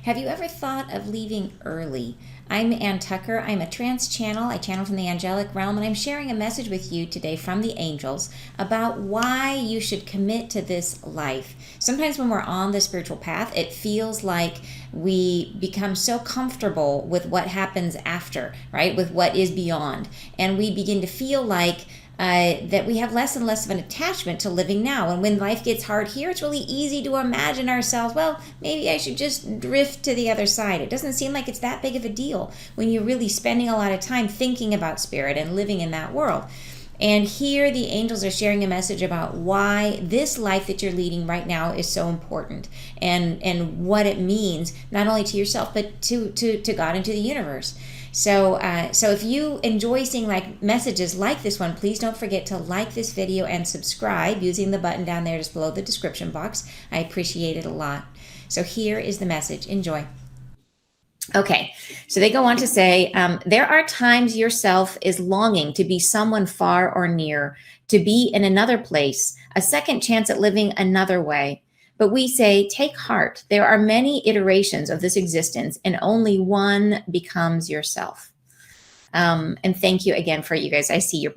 Have you ever thought of leaving early? I'm Ann Tucker. I'm a trance channel. I channel from the angelic realm, and I'm sharing a message with you today from the angels about why you should commit to this life. Sometimes when we're on the spiritual path, it feels like we become so comfortable with what happens after, right? With what is beyond. And we begin to feel like that we have less and less of an attachment to living now. And when life gets hard here, it's really easy to imagine ourselves, well, maybe I should just drift to the other side. It doesn't seem like it's that big of a deal when you're really spending a lot of time thinking about spirit and living in that world. And here the angels are sharing a message about why this life that you're leading right now is so important, and what it means not only to yourself but to God and to the universe. So if you enjoy seeing like messages like this one, please don't forget to like this video and subscribe using the button down there just below the description box. I appreciate it a lot. So here is the message. Enjoy. Okay, so they go on to say, there are times yourself is longing to be someone far or near, to be in another place, a second chance at living another way. But we say, take heart. There are many iterations of this existence, and only one becomes yourself. And thank you again for you guys. I see you're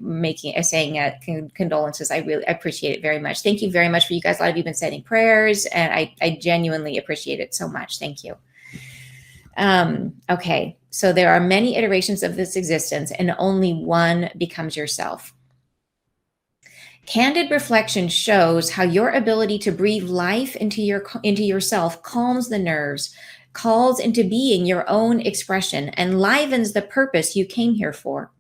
saying condolences. I really appreciate it very much. Thank you very much for you guys. A lot of you have been sending prayers, and I genuinely appreciate it so much. Thank you. Okay, so there are many iterations of this existence, and only one becomes yourself. Candid reflection shows how your ability to breathe life into yourself calms the nerves, calls into being your own expression, and livens the purpose you came here for.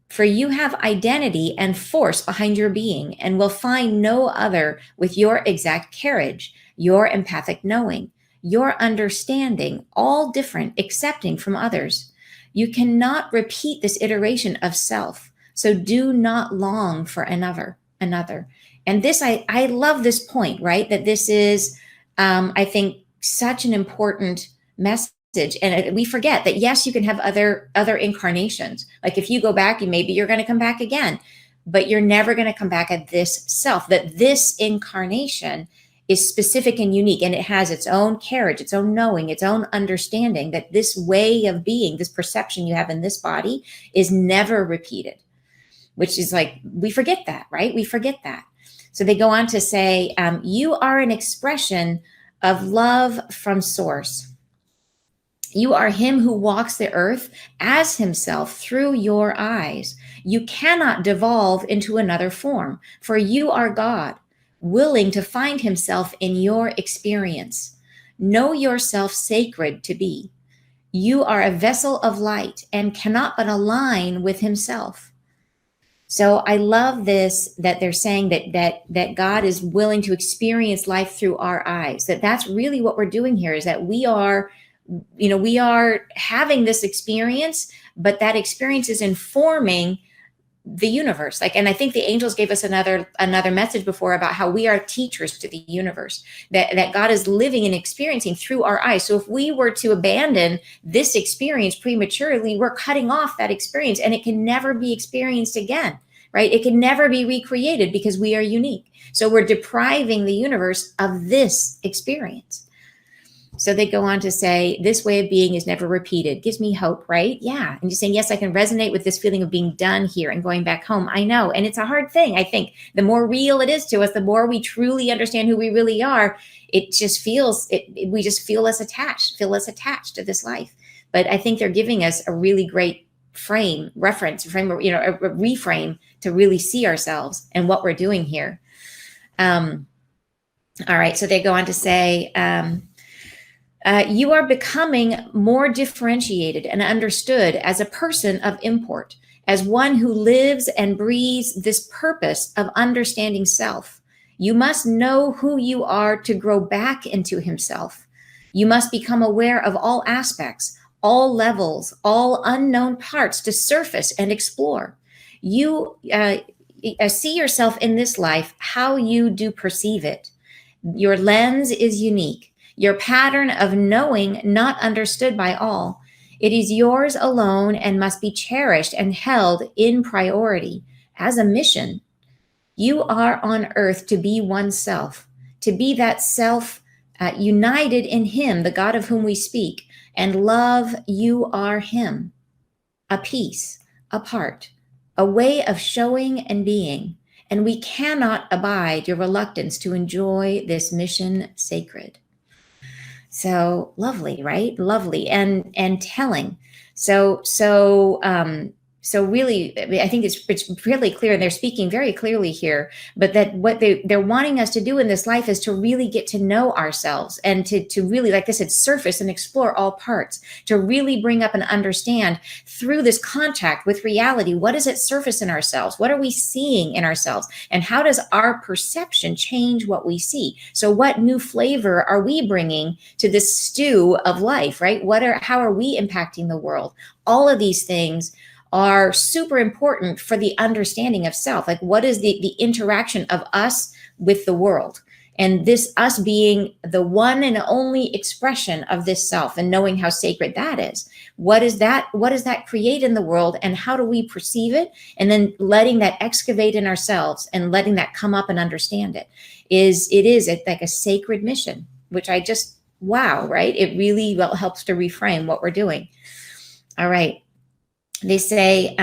For you have identity and force behind your being, and will find no other with your exact carriage, your empathic knowing, your understanding, all different, excepting from others. You cannot repeat this iteration of self, so do not long for another. And this, I love this point, right? That this is, I think, such an important message. And we forget that, yes, you can have other incarnations. Like if you go back, maybe you're going to come back again, but you're never going to come back at this self, that this incarnation is specific and unique, and it has its own carriage, its own knowing, its own understanding, that this way of being, this perception you have in this body is never repeated, which is like, we forget that, right? We forget that. So they go on to say, you are an expression of love from source. You are him who walks the earth as himself through your eyes. You cannot devolve into another form, for you are God, willing to find himself in your experience. Know yourself sacred to be. You are a vessel of light and cannot but align with himself. So I love this, that they're saying that God is willing to experience life through our eyes, that's really what we're doing here, is that we are having this experience, but that experience is informing the universe. And I think the angels gave us another message before about how we are teachers to the universe, that God is living and experiencing through our eyes. So if we were to abandon this experience prematurely, we're cutting off that experience, and it can never be experienced again, right? It can never be recreated because we are unique. So we're depriving the universe of this experience. So they go on to say, this way of being is never repeated. Gives me hope, right? Yeah. And you're saying, yes, I can resonate with this feeling of being done here and going back home. I know. And it's a hard thing. I think the more real it is to us, the more we truly understand who we really are, it just feels, we just feel less attached to this life. But I think they're giving us a really great reframe to really see ourselves and what we're doing here. All right. So they go on to say, you are becoming more differentiated and understood as a person of import, as one who lives and breathes this purpose of understanding self. You must know who you are to grow back into himself. You must become aware of all aspects, all levels, all unknown parts to surface and explore. You see yourself in this life how you do perceive it. Your lens is unique. Your pattern of knowing not understood by all. It is yours alone and must be cherished and held in priority as a mission. You are on earth to be oneself, to be that self united in him, the God of whom we speak, and love, you are him, a peace, a part, a way of showing and being, and we cannot abide your reluctance to enjoy this mission sacred. So lovely, right? Lovely and telling. So really, I think it's really clear. They're speaking very clearly here, but that what they're wanting us to do in this life is to really get to know ourselves and to really, like I said, surface and explore all parts, to really bring up and understand through this contact with reality, what does it surface in ourselves? What are we seeing in ourselves? And how does our perception change what we see? So what new flavor are we bringing to this stew of life, right? How are we impacting the world? All of these things are super important for the understanding of self. Like, what is the interaction of us with the world? And this us being the one and only expression of this self, and knowing how sacred that is. What does that create in the world, and how do we perceive it? And then letting that excavate in ourselves and letting that come up and understand it is like a sacred mission, which I just, wow, right? It really helps to reframe what we're doing. All right. They say,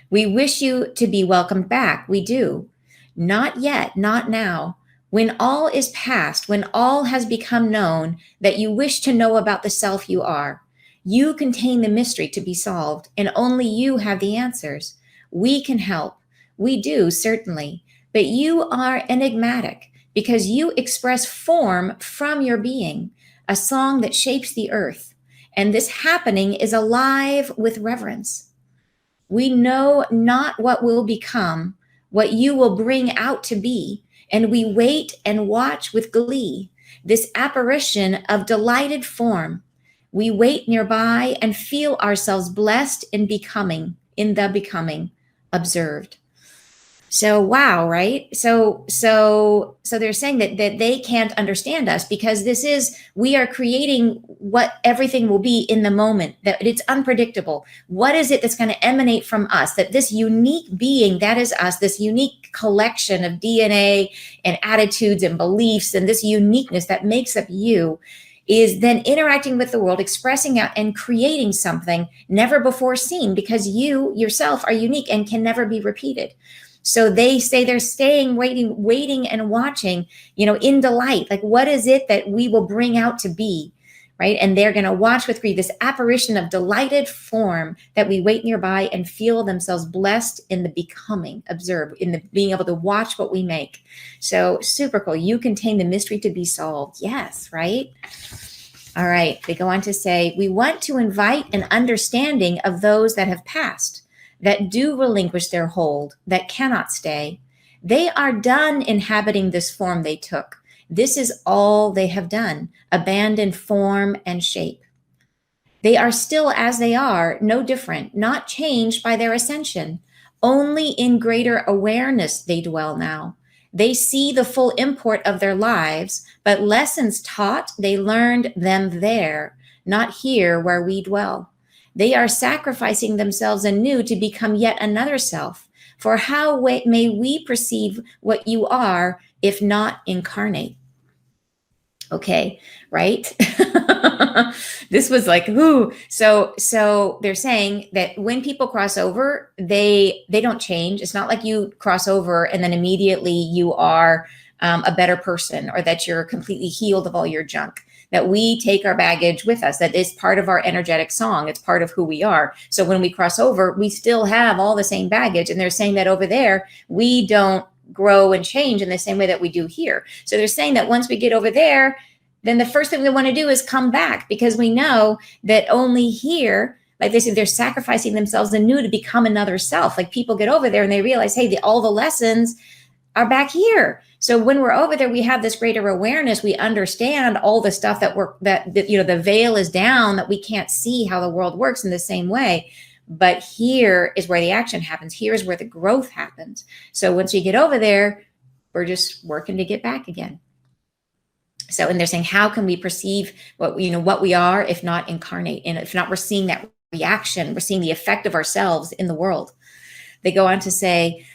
we wish you to be welcomed back. We do. Not yet, not now. When all is past, when all has become known, that you wish to know about the self you are. You contain the mystery to be solved, and only you have the answers. We can help. We do, certainly. But you are enigmatic because you express form from your being, a song that shapes the earth. And this happening is alive with reverence. We know not what will become, what you will bring out to be, and we wait and watch with glee this apparition of delighted form. We wait nearby and feel ourselves blessed in the becoming observed. So wow, right? So they're saying that they can't understand us because we are creating what everything will be in the moment, that it's unpredictable. What is it that's going to emanate from us? That this unique being, that is us, this unique collection of DNA and attitudes and beliefs and this uniqueness that makes up you, is then interacting with the world, expressing out and creating something never before seen, because you yourself are unique and can never be repeated. So they say they're staying, waiting and watching, in delight. Like, what is it that we will bring out to be, right? And they're going to watch with grief this apparition of delighted form that we wait nearby and feel themselves blessed in the becoming, observe, in the being able to watch what we make. So super cool. You contain the mystery to be solved. Yes, right? All right. They go on to say, we want to invite an understanding of those that have passed, that do relinquish their hold, that cannot stay. They are done inhabiting this form they took. This is all they have done, abandoned form and shape. They are still as they are, no different, not changed by their ascension. Only in greater awareness they dwell now. They see the full import of their lives, but lessons taught, they learned them there, not here where we dwell. They are sacrificing themselves anew to become yet another self. For how may we perceive what you are if not incarnate? Okay, right? This was like, ooh. So they're saying that when people cross over, they don't change. It's not like you cross over and then immediately you are a better person, or that you're completely healed of all your junk. That we take our baggage with us. That is part of our energetic song. It's part of who we are. So when we cross over, we still have all the same baggage. And they're saying that over there, we don't grow and change in the same way that we do here. So they're saying that once we get over there, then the first thing we want to do is come back, because we know that only here, like they say, they're sacrificing themselves anew to become another self. Like, people get over there and they realize, hey, all the lessons are back here. So when we're over there, we have this greater awareness. We understand all the stuff that the veil is down, that we can't see how the world works in the same way. But here is where the action happens. Here is where the growth happens. So once we get over there, we're just working to get back again. So, and they're saying, how can we perceive what we are if not incarnate? And if not, we're seeing that reaction, we're seeing the effect of ourselves in the world. They go on to say,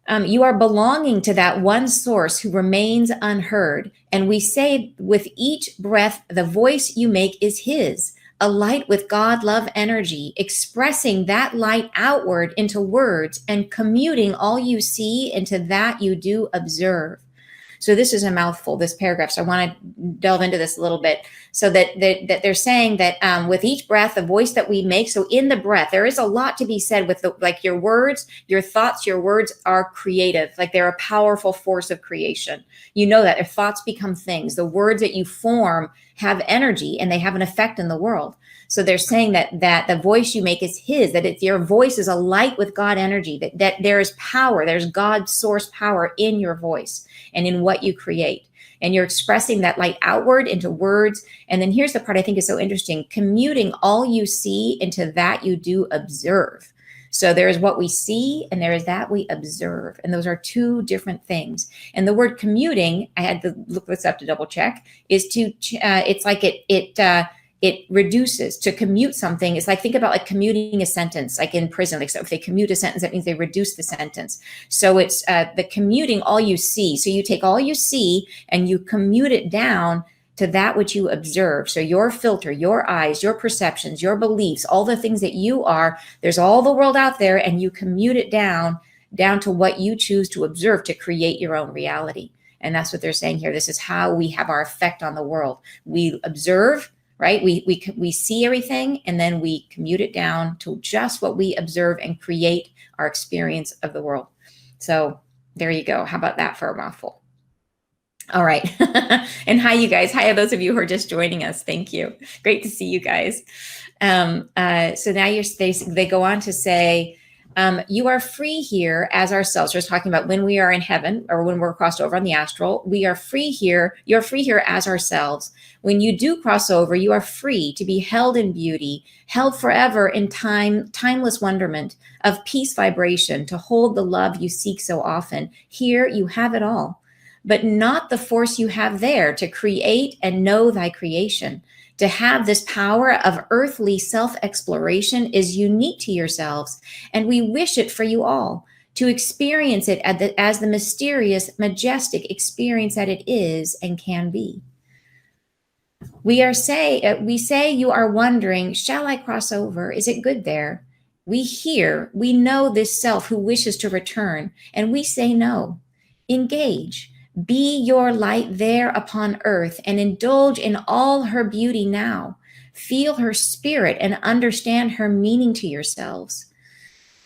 You are belonging to that one source who remains unheard. And we say with each breath, the voice you make is his, a light with God love energy, expressing that light outward into words and commuting all you see into that you do observe. So this is a mouthful, this paragraph. So I want to delve into this a little bit. So that they're saying that with each breath, the voice that we make. So in the breath, there is a lot to be said with like your words, your thoughts. Your words are creative. Like they're a powerful force of creation. You know that if thoughts become things, the words that you form have energy and they have an effect in the world. So they're saying that the voice you make is his, that it's your voice is a light with God energy, that there is power, there's God's source power in your voice and in what you create. And you're expressing that light outward into words. And then here's the part I think is so interesting, commuting all you see into that you do observe. So there is what we see and there is that we observe. And those are two different things. And the word commuting, I had to look this up to double check, is it's like it reduces. To commute something is like, think about like commuting a sentence, like in prison. Like so if they commute a sentence, that means they reduce the sentence. So it's the commuting all you see. So you take all you see and you commute it down to that which you observe. So your filter, your eyes, your perceptions, your beliefs, all the things that you are, there's all the world out there, and you commute it down to what you choose to observe to create your own reality. And that's what they're saying here. This is how we have our effect on the world. We observe, right? We see everything, and then we commute it down to just what we observe and create our experience of the world. So there you go. How about that for a mouthful? All right. And hi, you guys. Hi, those of you who are just joining us. Thank you. Great to see you guys. So now they go on to say, you are free here as ourselves. We're talking about when we are in heaven or when we're crossed over on the astral. We are free here. You're free here as ourselves. When you do cross over, you are free to be held in beauty, held forever in timeless wonderment of peace vibration, to hold the love you seek so often. Here you have it all, but not the force you have there to create and know thy creation. To have this power of earthly self-exploration is unique to yourselves, and we wish it for you all, to experience it as the mysterious, majestic experience that it is and can be. We say you are wondering, shall I cross over? Is it good there? We know this self who wishes to return, and we say no. Engage. Be your light there upon earth and indulge in all her beauty now. Feel her spirit and understand her meaning to yourselves.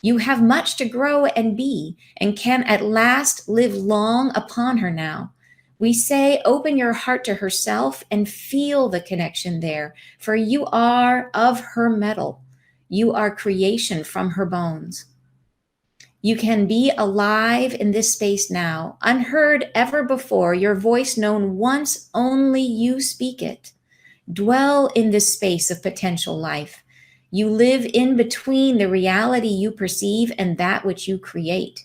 You have much to grow and be, and can at last live long upon her now. We say, open your heart to herself and feel the connection there, for you are of her metal. You are creation from her bones. You can be alive in this space now, unheard ever before, your voice known once, only you speak it. Dwell in this space of potential life. You live in between the reality you perceive and that which you create.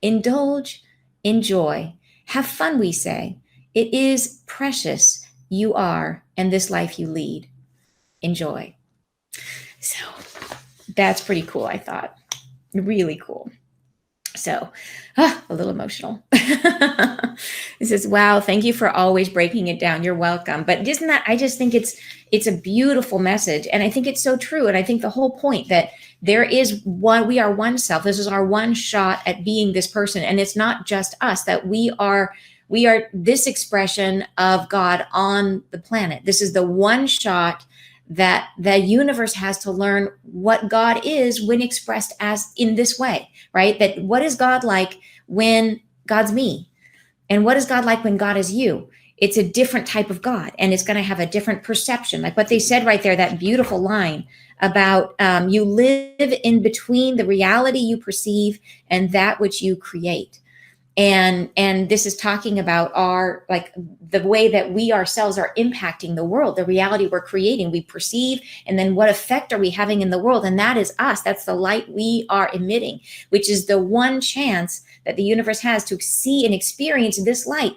Indulge, enjoy, have fun, we say. It is precious you are, and this life you lead. Enjoy. So that's pretty cool, I thought. Really cool. So a little emotional. It says, wow, thank you for always breaking it down. You're welcome. But isn't that, I just think it's a beautiful message. And I think it's so true. And I think the whole point that there is one, we are one self. This is our one shot at being this person. And it's not just us, that we are this expression of God on the planet. This is the one shot that the universe has to learn what God is when expressed as in this way, right? That what is God like when God's me? And what is God like when God is you? It's a different type of God, and it's going to have a different perception. Like what they said right there, that beautiful line about you live in between the reality you perceive and that which you create. And this is talking about our, like the way that we ourselves are impacting the world, the reality we're creating, we perceive, and then what effect are we having in the world? And that is us. That's the light we are emitting, which is the one chance that the universe has to see and experience this light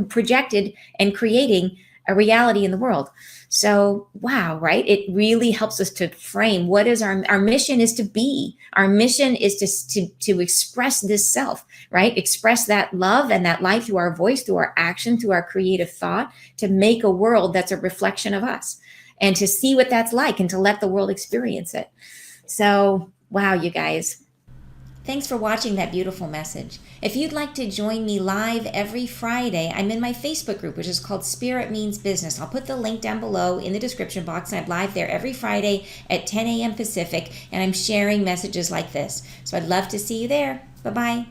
projected and creating a reality in the world. So, wow, right? It really helps us to frame what is our mission is to be. Our mission is to express this self, right? Express that love and that life through our voice, through our action, through our creative thought, to make a world that's a reflection of us and to see what that's like and to let the world experience it. So, wow, you guys. Thanks for watching that beautiful message. If you'd like to join me live every Friday, I'm in my Facebook group, which is called Spirit Means Business. I'll put the link down below in the description box. I'm live there every Friday at 10 a.m. Pacific, and I'm sharing messages like this. So I'd love to see you there. Bye-bye.